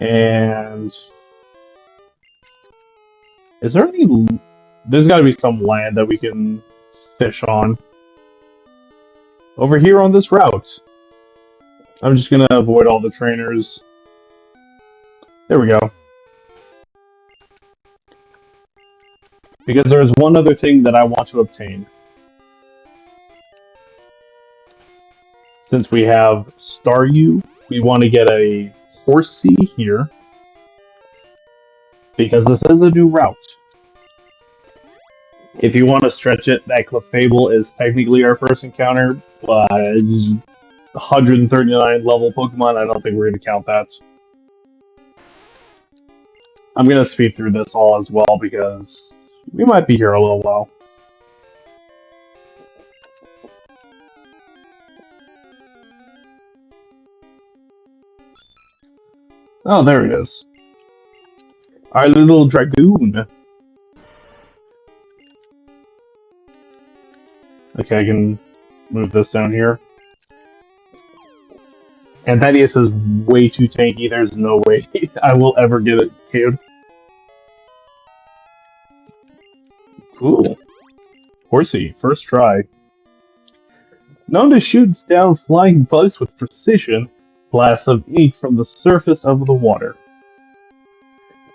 And is there any? There's got to be some land that we can fish on over here on this route. I'm just gonna avoid all the trainers. There we go. Because there's one other thing that I want to obtain. Since we have Staryu, we want to get a Horsey here. Because this is a new route. If you want to stretch it, that Clefable is technically our first encounter, but 139 level Pokemon, I don't think we're going to count that. I'm going to speed through this all as well because we might be here a little while. Oh, there it is. Our little Dragoon. Okay, I can move this down here. And Thaddeus is way too tanky. There's no way I will ever get it, dude. Cool. Horsey, first try. Known to shoot down flying bugs with precision, blasts of ink from the surface of the water.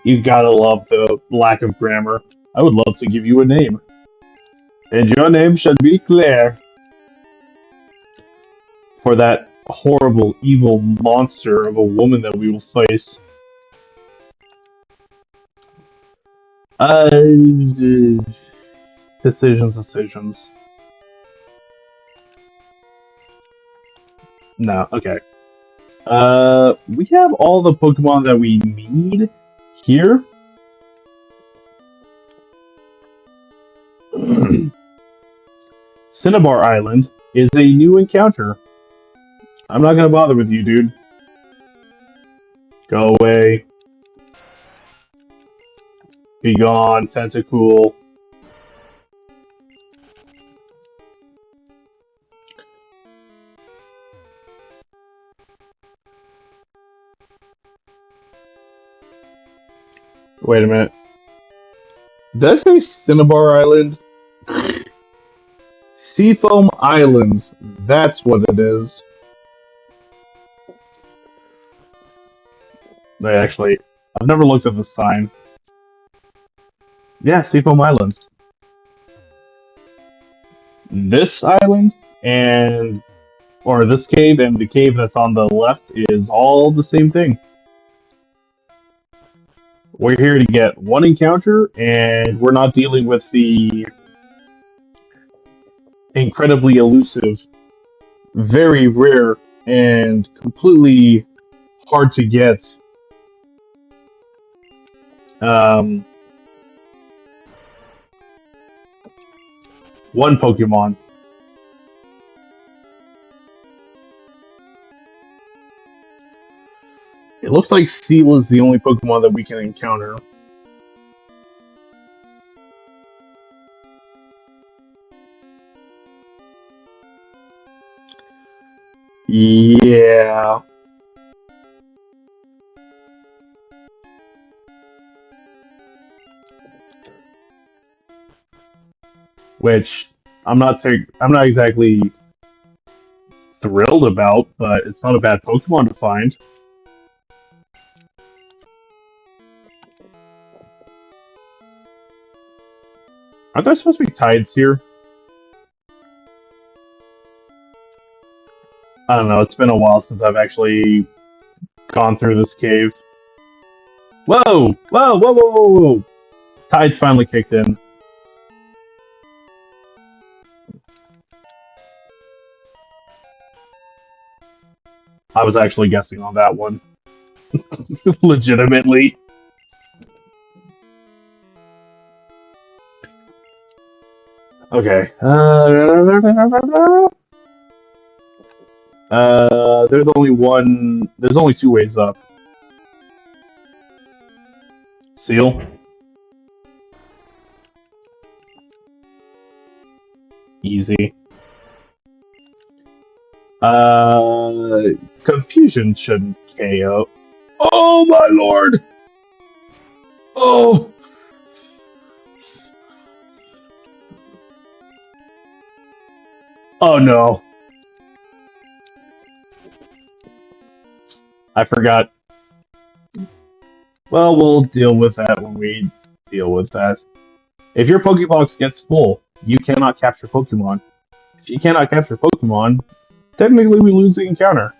You gotta love the lack of grammar. I would love to give you a name. And your name should be Claire. For that horrible, evil monster of a woman that we will face. Decisions. No, okay. We have all the Pokemon that we need here. Cinnabar Island is a new encounter. I'm not gonna bother with you, dude. Go away. Be gone, Tentacool. Wait a minute. Did I say Cinnabar Island? Seafoam Islands. That's what it is. Wait, actually, I've never looked at the sign. Yeah, Seafoam Islands. This island and or this cave and the cave that's on the left is all the same thing. We're here to get one encounter, and we're not dealing with the incredibly elusive, very rare, and completely hard to get one Pokemon. It looks like Seal is the only Pokemon that we can encounter. Yeah. Which I'm not exactly thrilled about, but it's not a bad Pokemon to find. Aren't there supposed to be tides here? I don't know, it's been a while since I've actually gone through this cave. Whoa! Whoa, whoa, whoa, whoa, whoa! Tides finally kicked in. I was actually guessing on that one. Legitimately. Okay. There's only two ways up. Seal. Easy. Confusion shouldn't KO. Oh my lord! Oh! Oh no. I forgot. Well, we'll deal with that when we deal with that. If your Pokebox gets full, you cannot capture Pokemon. If you cannot capture Pokemon, technically we lose the encounter.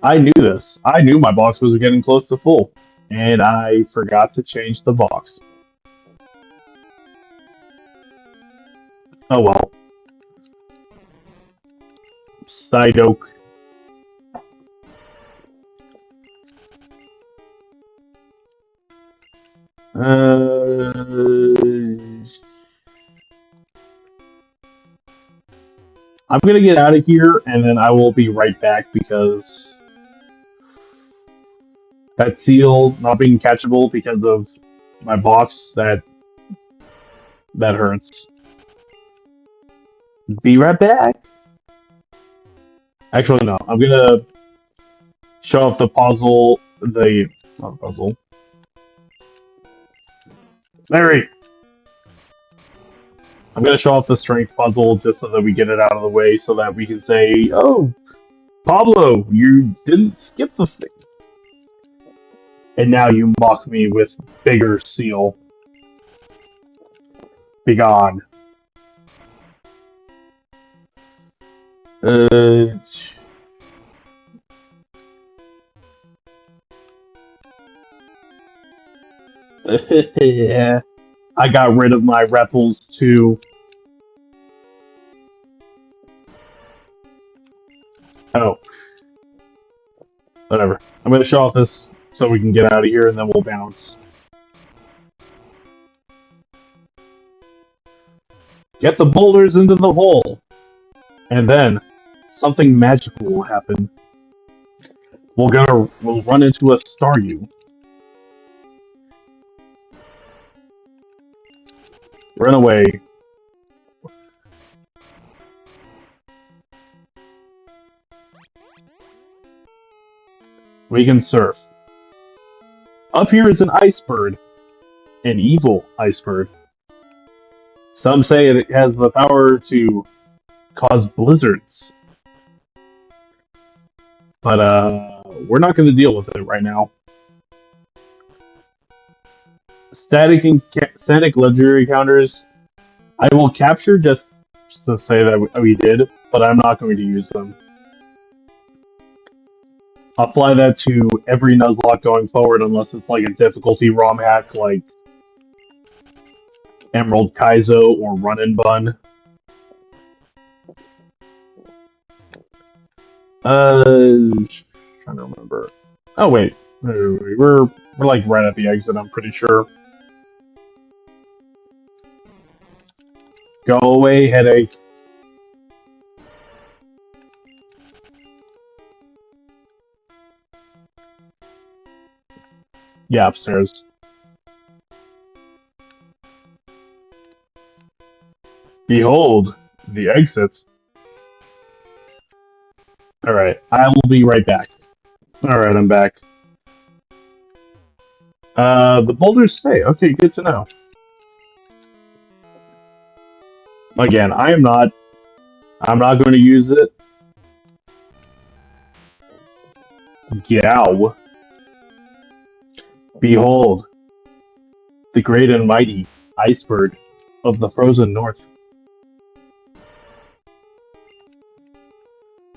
I knew this. I knew my box was getting close to full, and I forgot to change the box. Oh well. Psyduck. I'm gonna get out of here, and then I will be right back because that seal not being catchable because of my box that hurts. Be right back. Actually, no. I'm gonna show off the puzzle. The not puzzle. Larry. I'm gonna show off the strength puzzle just so that we get it out of the way, so that we can say, "Oh, Pablo, you didn't skip the thing," and now you mock me with bigger seal. Begone. Uh, yeah. I got rid of my Repels too. Oh, whatever. I'm gonna show off this so we can get out of here, and then we'll bounce. Get the boulders into the hole, and then something magical will happen. We'll run into a Staryu. Run away. We can surf. Up here is an ice bird, an evil ice bird. Some say it has the power to cause blizzards, but we're not going to deal with it right now. Static legendary counters, I will capture just to say that we did, but I'm not going to use them. Apply that to every Nuzlocke going forward, unless it's like a difficulty ROM hack like Emerald Kaizo or Run and Bun. Trying to remember. Oh wait, we're like right at the exit. I'm pretty sure. Go away, headache. Yeah, upstairs. Behold, the exit. Alright, I will be right back. Alright, I'm back. The boulders stay. Okay, good to know. Again, I'm not going to use it. Yow. Behold, the great and mighty iceberg of the frozen north.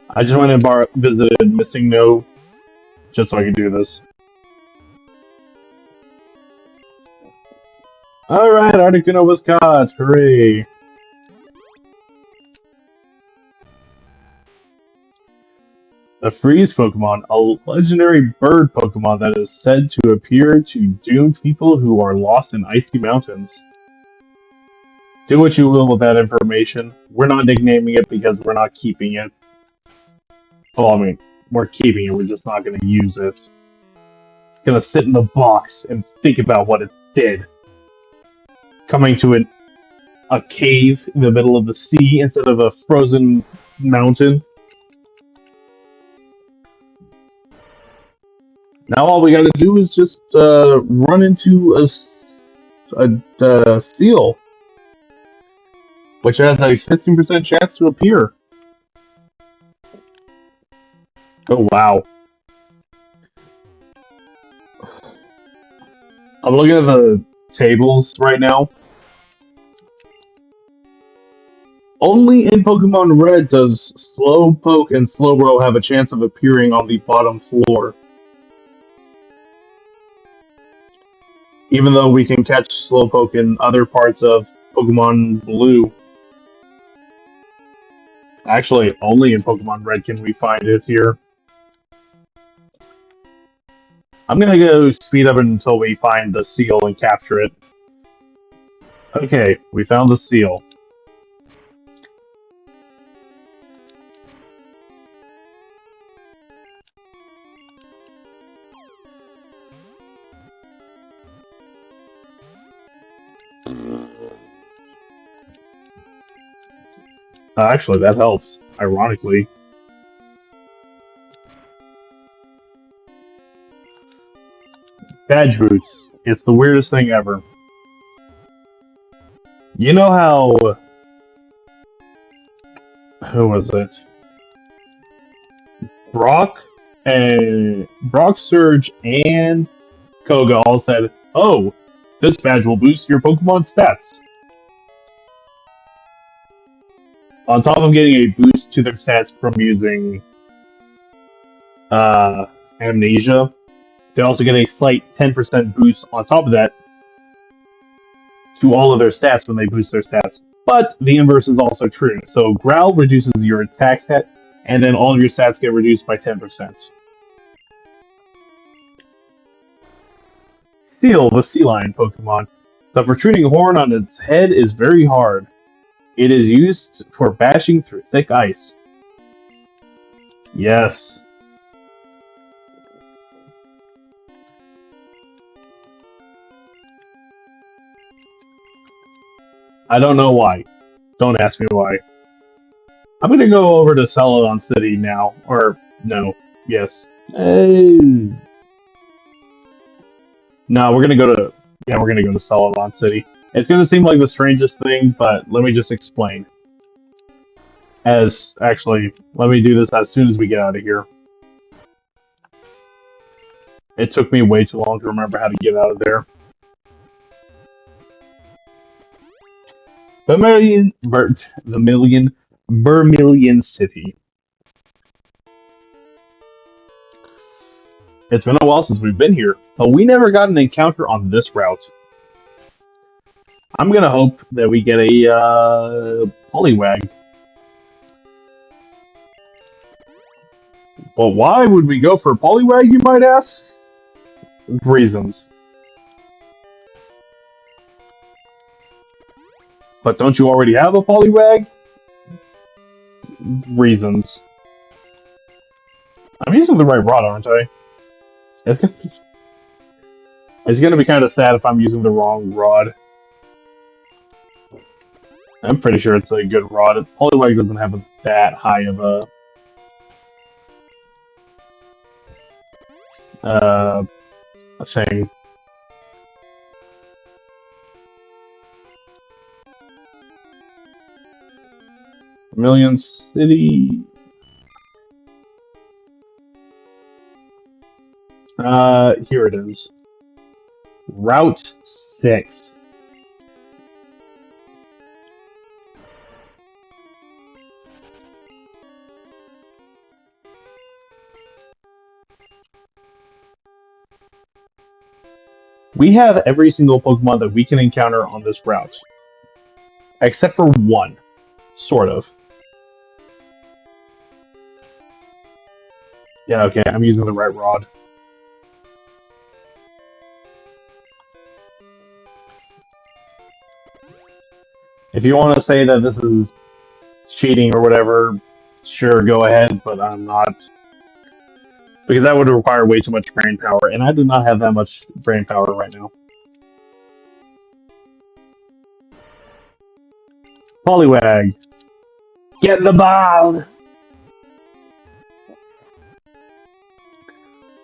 I just went and visited Missing No just so I could do this. Alright, Articuno was caught. Hooray. The Freeze Pokemon, a legendary bird Pokemon that is said to appear to doom people who are lost in icy mountains. Do what you will with that information. We're not nicknaming it because we're not keeping it. Well, I mean, we're keeping it, we're just not going to use it. It's going to sit in the box and think about what it did. Coming to a cave in the middle of the sea instead of a frozen mountain. Now all we gotta do is just run into a seal, which has a 15% chance to appear. Oh wow. I'm looking at the tables right now. Only in Pokemon Red does Slowpoke and Slowbro have a chance of appearing on the bottom floor. Even though we can catch Slowpoke in other parts of Pokemon Blue. Actually, only in Pokemon Red can we find it here. I'm gonna go speed up until we find the seal and capture it. Okay, we found the seal. Actually, that helps, ironically. Badge boots. It's the weirdest thing ever. You know how... Who was it? Brock, Surge, and Koga all said, "Oh, this badge will boost your Pokemon stats." On top of getting a boost to their stats from using uh, Amnesia, they also get a slight 10% boost on top of that to all of their stats when they boost their stats. But the inverse is also true. So Growl reduces your attack stat, and then all of your stats get reduced by 10%. Seal, the sea lion Pokemon. The protruding horn on its head is very hard. It is used for bashing through thick ice. Yes. I don't know why. Don't ask me why. I'm gonna go over to Celadon City now. Or, no. Yes. No, we're gonna go to... Yeah, we're gonna go to Celadon City. It's gonna seem like the strangest thing, but let me just explain. Actually, let me do this as soon as we get out of here. It took me way too long to remember how to get out of there. Vermilion City. It's been a while since we've been here, but we never got an encounter on this route. I'm gonna hope that we get a Poliwag. But why would we go for a Poliwag, you might ask? Reasons. But don't you already have a Poliwag? Reasons. I'm using the right rod, aren't I? It's gonna be kind of sad if I'm using the wrong rod. I'm pretty sure it's a good rod. Poliwag doesn't have that high of a thing. Vermilion City. Here it is. Route 6. We have every single Pokemon that we can encounter on this route. Except for one. Sort of. Yeah, okay, I'm using the right rod. If you want to say that this is cheating or whatever, sure, go ahead, but I'm not. Because that would require way too much brain power, and I do not have that much brain power right now. Poliwag. Get the ball!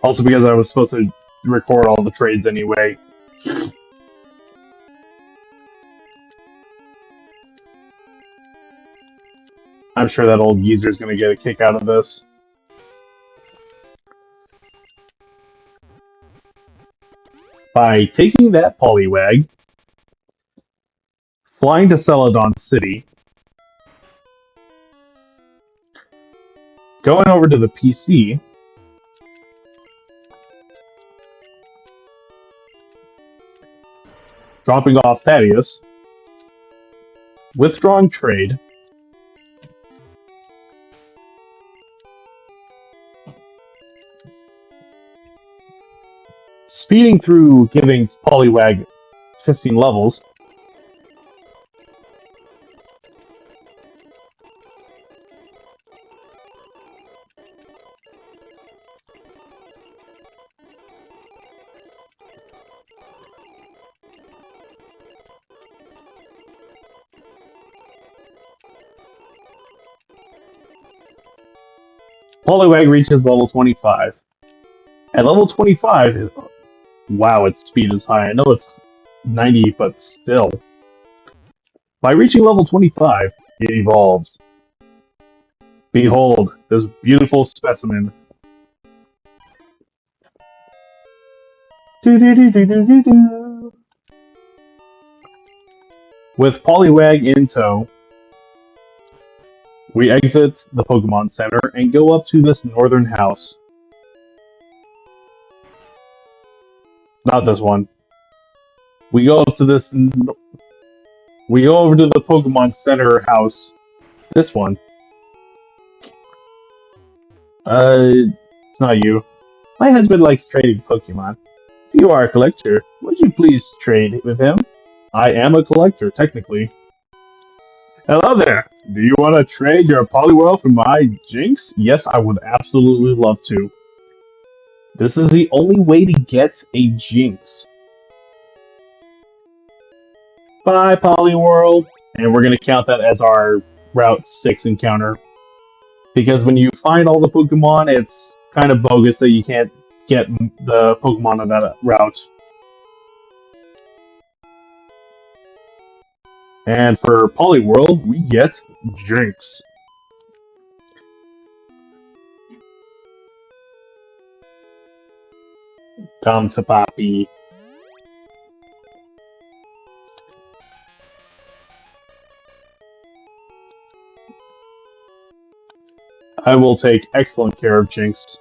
Also because I was supposed to record all the trades anyway. I'm sure that old geezer is going to get a kick out of this. By taking that Poliwag, flying to Celadon City, going over to the PC, dropping off Thaddeus, withdrawing trade, speeding through, giving Poliwag 15 levels, Poliwag reaches level 25. At level 25, wow, its speed is high. I know it's 90, but still. By reaching level 25, it evolves. Behold, this beautiful specimen. With Poliwag in tow, we exit the Pokemon Center and go up to this northern house. Not this one. We go up to this. We go over to the Pokemon Center house. This one. It's not you. My husband likes trading Pokemon. If you are a collector, would you please trade with him? I am a collector, technically. Hello there! Do you want to trade your Poliwhirl for my Jinx? Yes, I would absolutely love to. This is the only way to get a Jinx. Bye, Poliwhirl! And we're going to count that as our Route 6 encounter. Because when you find all the Pokemon, it's kind of bogus that you can't get the Pokemon on that route. And for Poliwhirl, we get Jinx. Come to Papi. I will take excellent care of Jinx.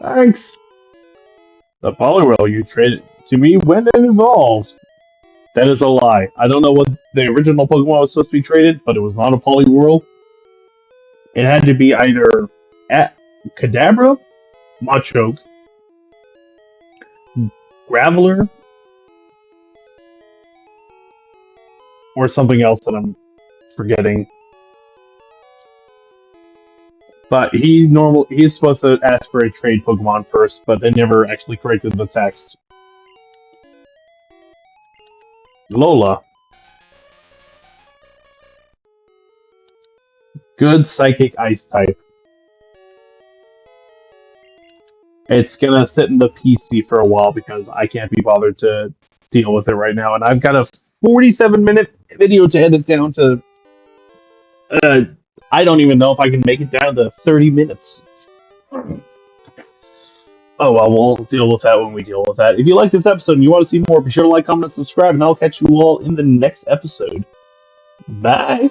Thanks! The Poliwhirl you traded to me when it evolved. That is a lie. I don't know what the original Pokemon was supposed to be traded, but it was not a Poliwhirl. It had to be either Kadabra, Machoke, Graveler, or something else that I'm forgetting. But he's supposed to ask for a trade Pokemon first, but they never actually corrected the text. Lola. Good Psychic Ice type. It's gonna sit in the PC for a while because I can't be bothered to deal with it right now, and I've got a 47-minute video to edit down to. I don't even know if I can make it down to 30 minutes. Oh well, we'll deal with that when we deal with that. If you like this episode and you want to see more, be sure to like, comment, and subscribe, and I'll catch you all in the next episode. Bye!